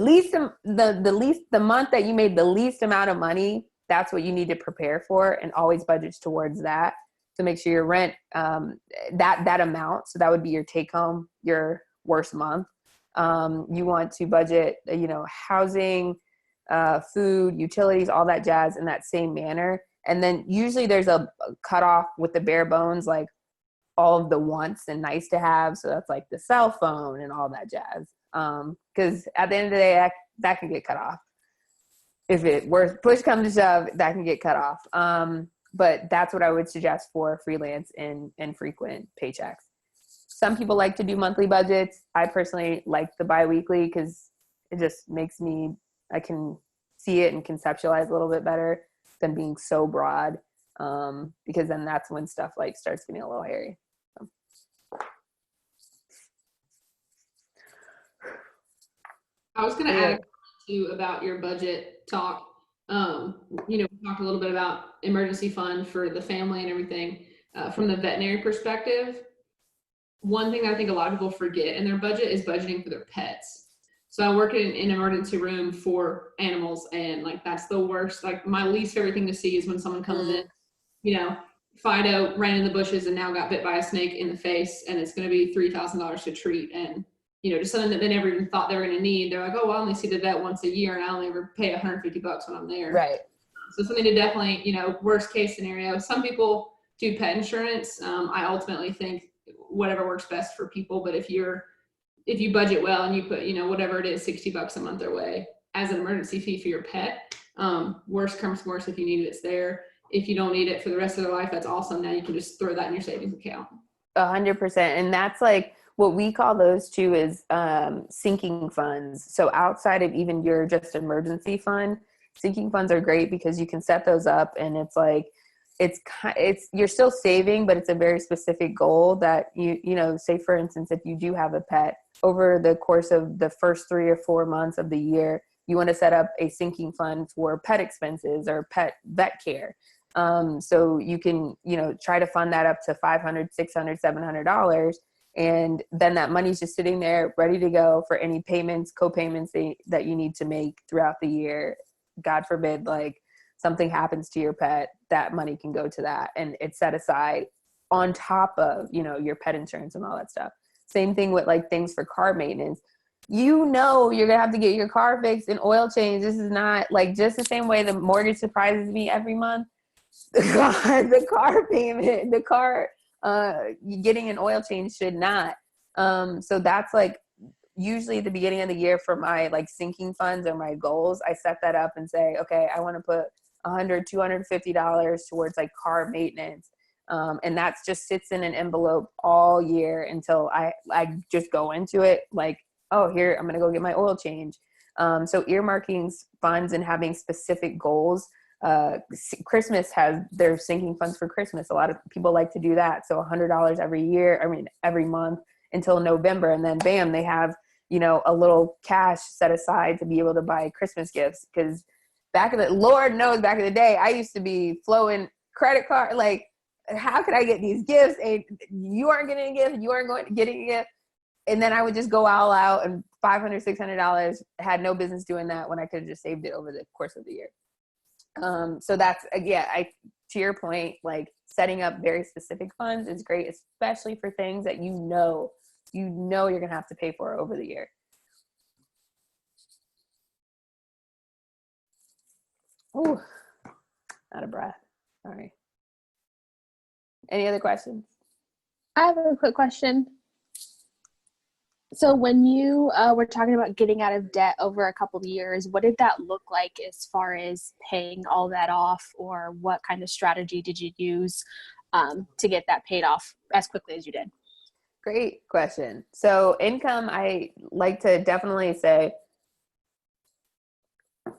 you made the least amount of money, that's what you need to prepare for, and always budget towards that. So make sure your rent, that amount, so that would be your take home, your worst month. You want to budget, housing, food, utilities, all that jazz in that same manner. And then usually there's a cutoff with the bare bones, like all of the wants and nice to have. So that's like the cell phone and all that jazz. Because at the end of the day, that can get cut off. If push comes to shove, that can get cut off. But that's what I would suggest for freelance and frequent paychecks. Some people like to do monthly budgets. I personally like the bi-weekly because it just makes I can see it and conceptualize a little bit better than being so broad. Because then that's when stuff like starts getting a little hairy. So. I was going to add too about your budget talk. We talked a little bit about emergency fund for the family and everything. From the veterinary perspective, one thing I think a lot of people forget in their budget is budgeting for their pets. So I work in an emergency room for animals, and like that's the worst. Like my least favorite thing to see is when someone comes in, Fido ran in the bushes and now got bit by a snake in the face, and it's going to be $3,000 to treat, and just something that they never even thought they were going to need. They're like, oh, well, I only see the vet once a year, and I only ever pay $150 when I'm there. Right. So something to definitely, worst case scenario. Some people do pet insurance. I ultimately think whatever works best for people. But if you budget well and you put, whatever it is, $60 a month their way as an emergency fee for your pet, worst comes to worst, if you need it, it's there. If you don't need it for the rest of their life, that's awesome. Now you can just throw that in your savings account. 100%. And that's like what we call those two is sinking funds. So outside of even your just emergency fund, sinking funds are great because you can set those up, and it's like it's you're still saving, but it's a very specific goal that you know, say for instance, if you do have a pet, over the course of the first 3 or 4 months of the year, you want to set up a sinking fund for pet expenses or pet vet care. So you can, you know, try to fund that up to $500, $600, $700. And then that money's just sitting there ready to go for any payments, co-payments that you need to make throughout the year. God forbid, like something happens to your pet, that money can go to that. And it's set aside on top of, you know, your pet insurance and all that stuff. Same thing with like things for car maintenance. You know, you're going to have to get your car fixed and oil change. This is not like just the same way the mortgage surprises me every month. The car payment, the car getting an oil change should not. So that's like usually at the beginning of the year for my like sinking funds or my goals, I set that up and say, okay, I want to put $100, $250 towards like car maintenance. And that's just sits in an envelope all year until I just go into it like, oh, here, I'm going to go get my oil change. So earmarking funds and having specific goals. Christmas has their sinking funds for Christmas. A lot of people like to do that. So $100 every month until November. And then bam, they have, you know, a little cash set aside to be able to buy Christmas gifts. Because Lord knows back in the day, I used to be flowing credit card. Like, how could I get these gifts? And you aren't getting a gift. You aren't getting a gift. And then I would just go all out, and $500, $600, had no business doing that when I could have just saved it over the course of the year. So that's, to your point, like setting up very specific funds is great, especially for things that you know you're going to have to pay for over the year. Ooh, out of breath. Sorry. Any other questions? I have a quick question. So when you were talking about getting out of debt over a couple of years, what did that look like as far as paying all that off, or what kind of strategy did you use to get that paid off as quickly as you did? Great question. So income, I like to definitely say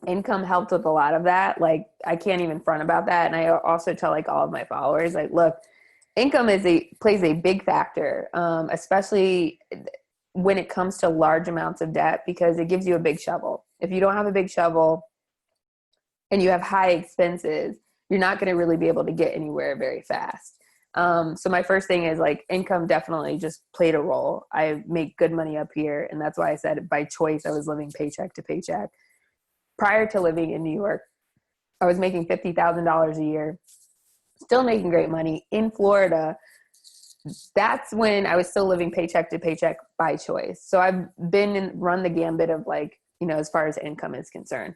income helped with a lot of that. Like, I can't even front about that. And I also tell like all of my followers, like, look, income plays a big factor, especially when it comes to large amounts of debt, because it gives you a big shovel. If you don't have a big shovel and you have high expenses, you're not going to really be able to get anywhere very fast. So my first thing is like income definitely just played a role. I make good money up here. And that's why I said by choice, I was living paycheck to paycheck. Prior to living in New York, I was making $50,000 a year, still making great money. In Florida, that's when I was still living paycheck to paycheck by choice. So I've run the gambit of like, you know, as far as income is concerned.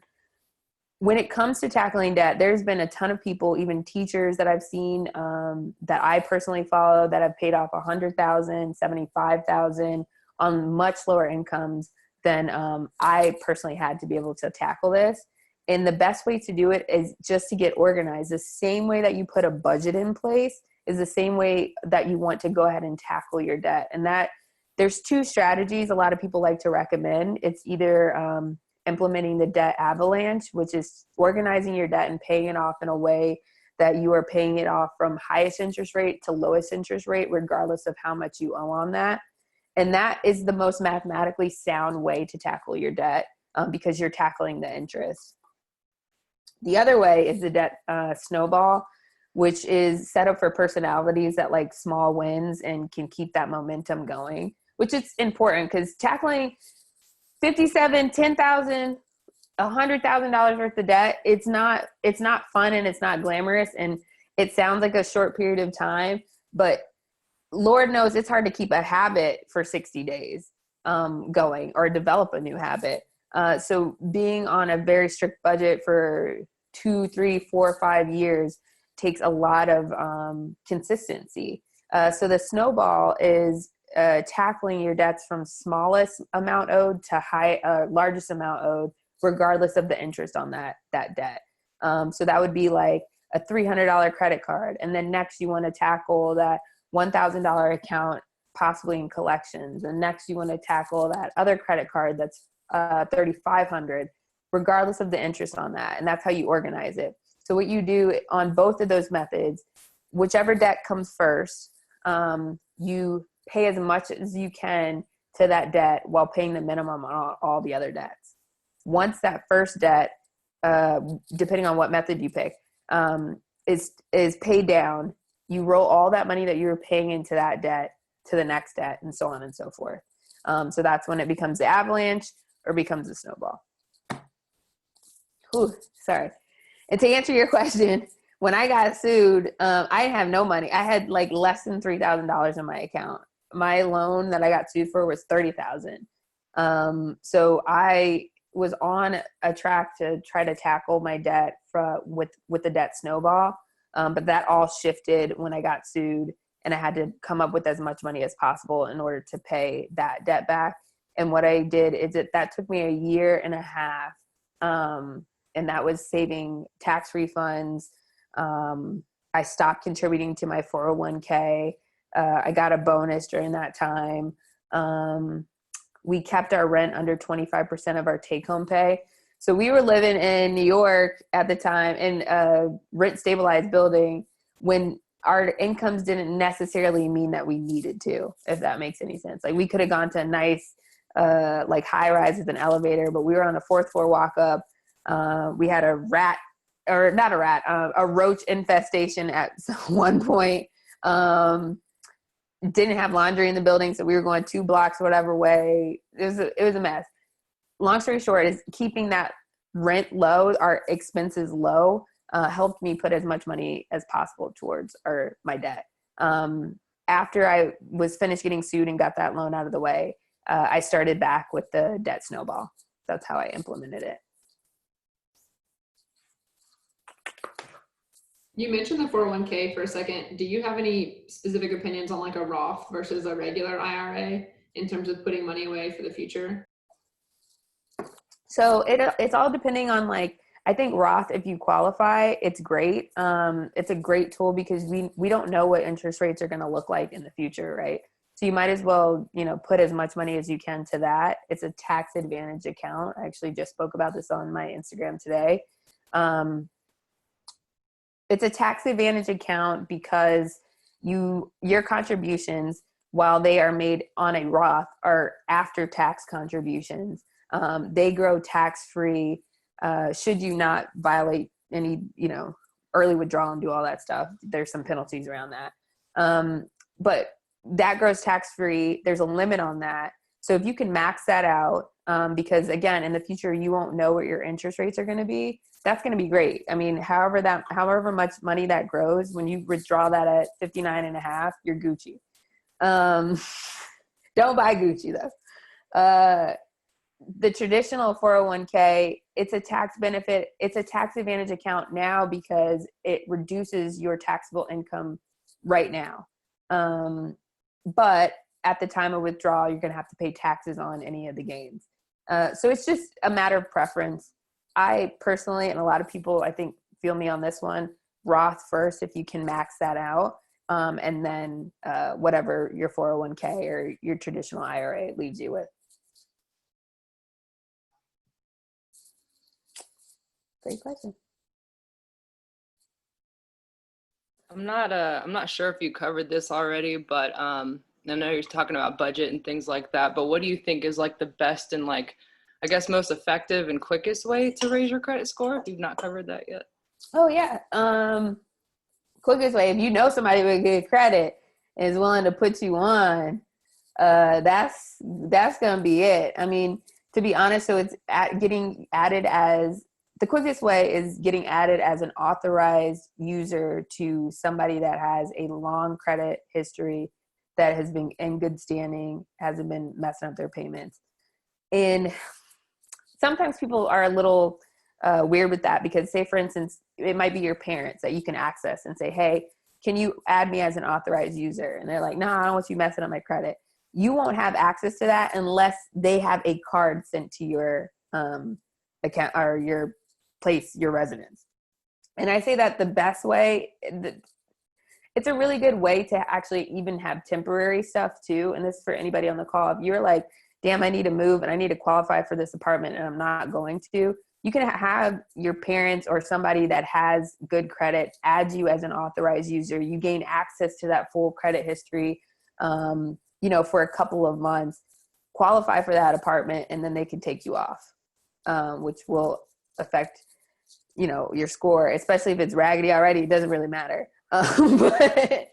When it comes to tackling debt, there's been a ton of people, even teachers that I've seen that I personally follow, that have paid off $100,000, $75,000 on much lower incomes than I personally had to be able to tackle this. And the best way to do it is just to get organized. The same way that you put a budget in place is the same way that you want to go ahead and tackle your debt. And that there's two strategies a lot of people like to recommend. It's either implementing the debt avalanche, which is organizing your debt and paying it off in a way that you are paying it off from highest interest rate to lowest interest rate, regardless of how much you owe on that. And that is the most mathematically sound way to tackle your debt because you're tackling the interest. The other way is the debt snowball, which is set up for personalities that like small wins and can keep that momentum going, which is important because tackling $57,000, $10,000, $100,000 worth of debt, it's not fun and it's not glamorous, and it sounds like a short period of time, but Lord knows it's hard to keep a habit for 60 days going or develop a new habit. So being on a very strict budget for 2, 3, 4, 5 years takes a lot of consistency. So the snowball is tackling your debts from smallest amount owed to largest amount owed, regardless of the interest on that debt. So that would be like a $300 credit card. And then next you want to tackle that $1,000 account, possibly in collections. And next you want to tackle that other credit card that's $3,500, regardless of the interest on that. And that's how you organize it. So what you do on both of those methods, whichever debt comes first, you pay as much as you can to that debt while paying the minimum on all the other debts. Once that first debt, depending on what method you pick, is paid down, you roll all that money that you were paying into that debt to the next debt, and so on and so forth. So that's when it becomes the avalanche or becomes a snowball. Whew, sorry. And to answer your question, when I got sued, I didn't have no money. I had like less than $3,000 in my account. My loan that I got sued for was $30,000. So I was on a track to try to tackle my debt with the debt snowball. But that all shifted when I got sued, and I had to come up with as much money as possible in order to pay that debt back. And what I did is that took me a year and a half. And that was saving tax refunds. I stopped contributing to my 401k. I got a bonus during that time. We kept our rent under 25% of our take-home pay. So we were living in New York at the time in a rent stabilized building when our incomes didn't necessarily mean that we needed to, if that makes any sense. Like we could have gone to a nice, like high rise with an elevator, but we were on a 4th floor walk up. We had a roach infestation at one point. Didn't have laundry in the building. So we were going 2 blocks, whatever way. It was a mess. Long story short is keeping that rent low, our expenses low, helped me put as much money as possible towards my debt. After I was finished getting sued and got that loan out of the way, I started back with the debt snowball. That's how I implemented it. You mentioned the 401k for a second. Do you have any specific opinions on like a Roth versus a regular IRA in terms of putting money away for the future? So it's all depending on like, I think Roth, if you qualify, it's great. It's a great tool because we don't know what interest rates are going to look like in the future, right? So you might as well, put as much money as you can to that. It's a tax advantage account. I actually just spoke about this on my Instagram today. It's a tax advantage account because your contributions, while they are made on a Roth, are after tax contributions. They grow tax-free should you not violate any, early withdrawal and do all that stuff. There's some penalties around that. But that grows tax-free. There's a limit on that. So if you can max that out, because again, in the future, you won't know what your interest rates are going to be. That's going to be great. I mean, however much money that grows, when you withdraw that at 59.5, you're Gucci. Don't buy Gucci though. The traditional 401k, it's a tax benefit. It's a tax advantage account now because it reduces your taxable income right now. But at the time of withdrawal, you're going to have to pay taxes on any of the gains. So it's just a matter of preference. I personally, and a lot of people, I think, feel me on this one, Roth first, if you can max that out. And then whatever your 401k or your traditional IRA leaves you with. Great question. I'm not sure if you covered this already, but I know you're talking about budget and things like that, but what do you think is like the best and like, I guess, most effective and quickest way to raise your credit score? If you've not covered that yet. Oh yeah. Quickest way, if you know somebody with good credit and is willing to put you on, that's going to be it. I mean, to be honest, so it's getting added as, the quickest way is getting added as an authorized user to somebody that has a long credit history, that has been in good standing, hasn't been messing up their payments. And sometimes people are a little weird with that because, say, for instance, it might be your parents that you can access and say, hey, can you add me as an authorized user? And they're like, no, I don't want you messing up my credit. You won't have access to that unless they have a card sent to your account or your place, your residence. And I say that the best way, it's a really good way to actually even have temporary stuff too. And this is for anybody on the call. If you're like, damn, I need to move and I need to qualify for this apartment and I'm not going to, you can have your parents or somebody that has good credit add you as an authorized user. You gain access to that full credit history, for a couple of months, qualify for that apartment, and then they can take you off, which will affect, your score, especially if it's raggedy already. It doesn't really matter. But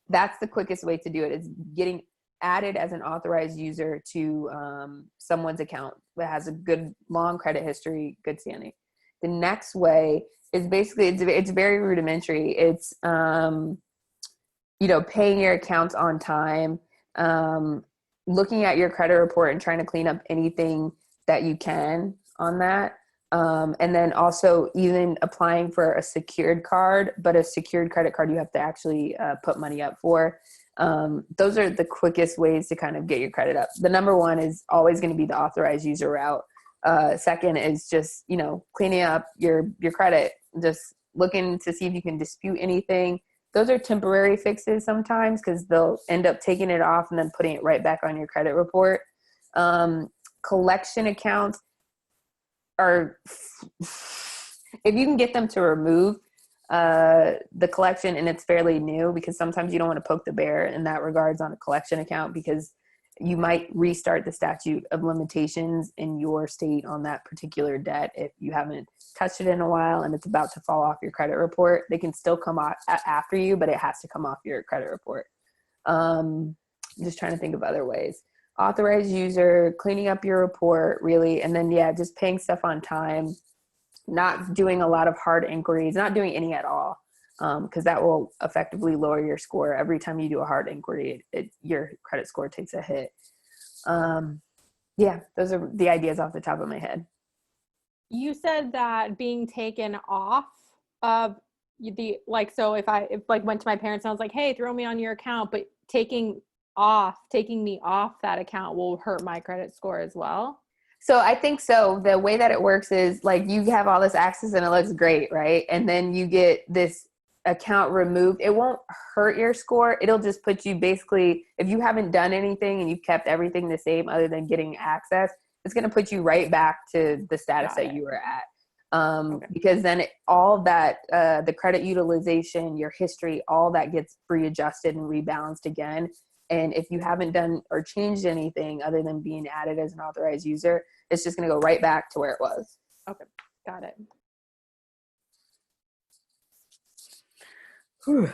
that's the quickest way to do it, is getting added as an authorized user to someone's account that has a good long credit history, good standing. The next way is basically, it's very rudimentary. It's paying your accounts on time, looking at your credit report and trying to clean up anything that you can on that. And then also even applying for a secured card, but a secured credit card you have to actually put money up for. Those are the quickest ways to kind of get your credit up. The number one is always going to be the authorized user route. Second is just, cleaning up your credit, just looking to see if you can dispute anything. Those are temporary fixes sometimes because they'll end up taking it off and then putting it right back on your credit report. Collection accounts are, if you can get them to remove the collection and it's fairly new, because sometimes you don't want to poke the bear in that regards on a collection account, because you might restart the statute of limitations in your state on that particular debt if you haven't touched it in a while and it's about to fall off your credit report. They can still come off after you, but it has to come off your credit report. I'm just trying to think of other ways. Authorized user, cleaning up your report, really, and then just paying stuff on time, not doing a lot of hard inquiries, not doing any at all, because that will effectively lower your score. Every time you do a hard inquiry, your credit score takes a hit. Those are the ideas off the top of my head. You said that being taken off of so if went to my parents and I was like, hey, throw me on your account, but taking me off that account will hurt my credit score as well? So I think so. The way that it works is like you have all this access and it looks great, right? And then you get this account removed. It won't hurt your score. It'll just put you basically, if you haven't done anything and you've kept everything the same other than getting access, it's going to put you right back to the status that you were at. Because then all that, the credit utilization, your history, all that gets readjusted and rebalanced again. And if you haven't done or changed anything other than being added as an authorized user, it's just going to go right back to where it was. Okay, got it. Whew.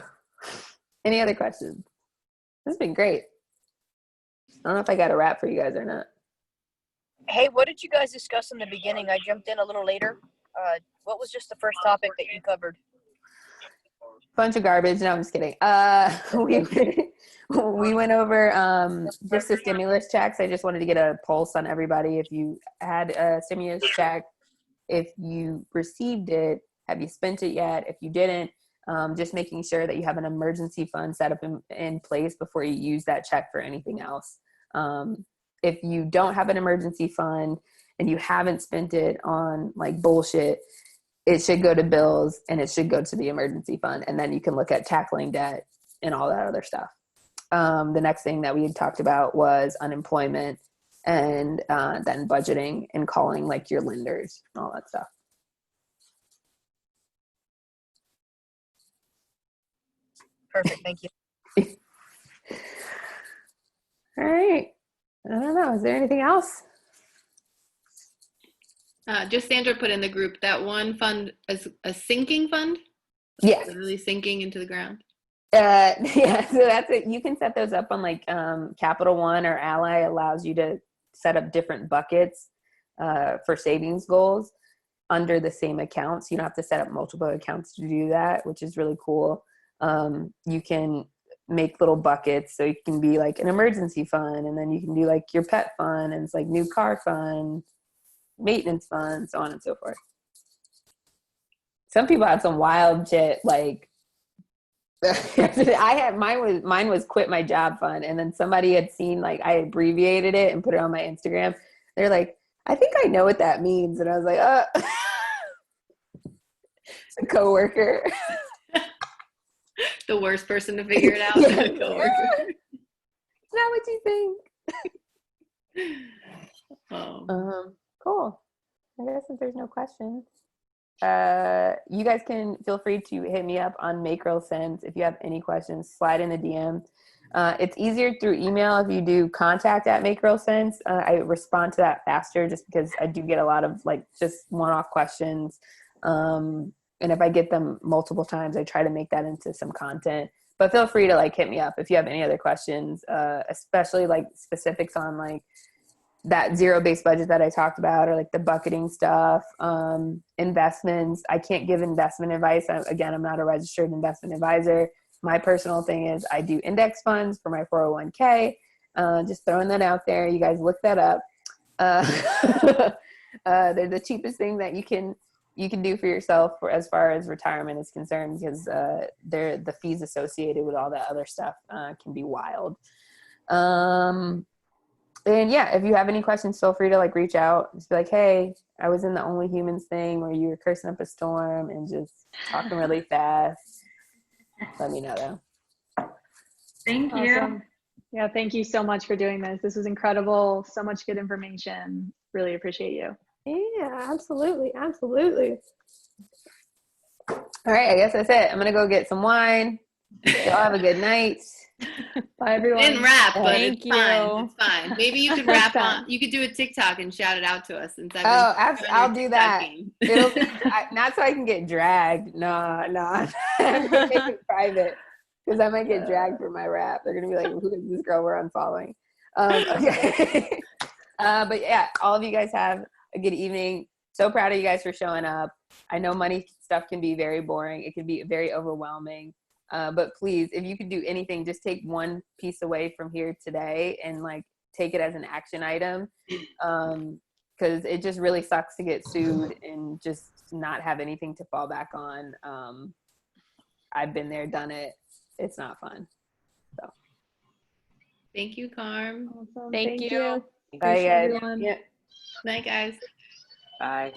Any other questions? This has been great. I don't know if I got a wrap for you guys or not. Hey, what did you guys discuss in the beginning? I jumped in a little later. What was just the first topic that you covered? Bunch of garbage. No, I'm just kidding. We went over just the stimulus checks. I just wanted to get a pulse on everybody. If you had a stimulus check, if you received it, have you spent it yet? If you didn't, just making sure that you have an emergency fund set up in place before you use that check for anything else. If you don't have an emergency fund and you haven't spent it on like bullshit, it should go to bills and it should go to the emergency fund. And then you can look at tackling debt and all that other stuff. The next thing that we had talked about was unemployment and then budgeting and calling like your lenders and all that stuff. Perfect. Thank you. All right. I don't know. Is there anything else? Just Sandra put in the group that one fund is a sinking fund. Yes. Literally sinking into the ground. Yeah, so that's it. You can set those up on like Capital One or Ally allows you to set up different buckets for savings goals under the same accounts. You don't have to set up multiple accounts to do that, which is really cool. You can make little buckets, so you can be like an emergency fund, and then you can do like your pet fund, and it's like new car fund, maintenance fund, so on and so forth. Some people have some wild shit like mine was quit my job fund, and then somebody had seen like I abbreviated it and put it on my Instagram. They're like, I think I know what that means, and I was like, it's a coworker. The worst person to figure it out. Yeah. Coworker. It's not what you think. Oh. Cool. I guess if there's no questions, you guys can feel free to hit me up on Make Real Sense. If you have any questions, slide in the DM. It's easier through email if you do contact at Make Real Sense. I respond to that faster just because I do get a lot of like just one-off questions. And if I get them multiple times, I try to make that into some content. But feel free to like hit me up if you have any other questions, especially like specifics on like that zero-based budget that I talked about, or like the bucketing stuff, investments. I can't give investment advice. I'm not a registered investment advisor. My personal thing is I do index funds for my 401k. Just throwing that out there. You guys look that up. They're the cheapest thing that you can do for yourself for as far as retirement is concerned, because the fees associated with all that other stuff can be wild. And yeah, if you have any questions, feel free to like reach out. Just be like, hey, I was in the Only Humans thing where you were cursing up a storm and just talking really fast. Let me know though. Thank you. Awesome. Yeah, thank you so much for doing this. This was incredible. So much good information. Really appreciate you. Yeah, absolutely. Absolutely. All right, I guess that's it. I'm going to go get some wine. Y'all have a good night. Bye, everyone. Didn't rap, but Thank it's you. fine. It's fine. Maybe you could rap on. You could do a TikTok and shout it out to us. Since I'll do that. It'll be not so I can get dragged. No. Make it private, because I might get dragged for my rap. They're gonna be like, "Who is this girl we're unfollowing?" Okay. But yeah, all of you guys have a good evening. So proud of you guys for showing up. I know money stuff can be very boring. It can be very overwhelming. But please, if you could do anything, just take one piece away from here today and like take it as an action item. Because it just really sucks to get sued and just not have anything to fall back on. I've been there, done it. It's not fun. So Thank you, Carm. Awesome. Thank you. bye, guys. Everyone. Yeah. Night, guys. Bye.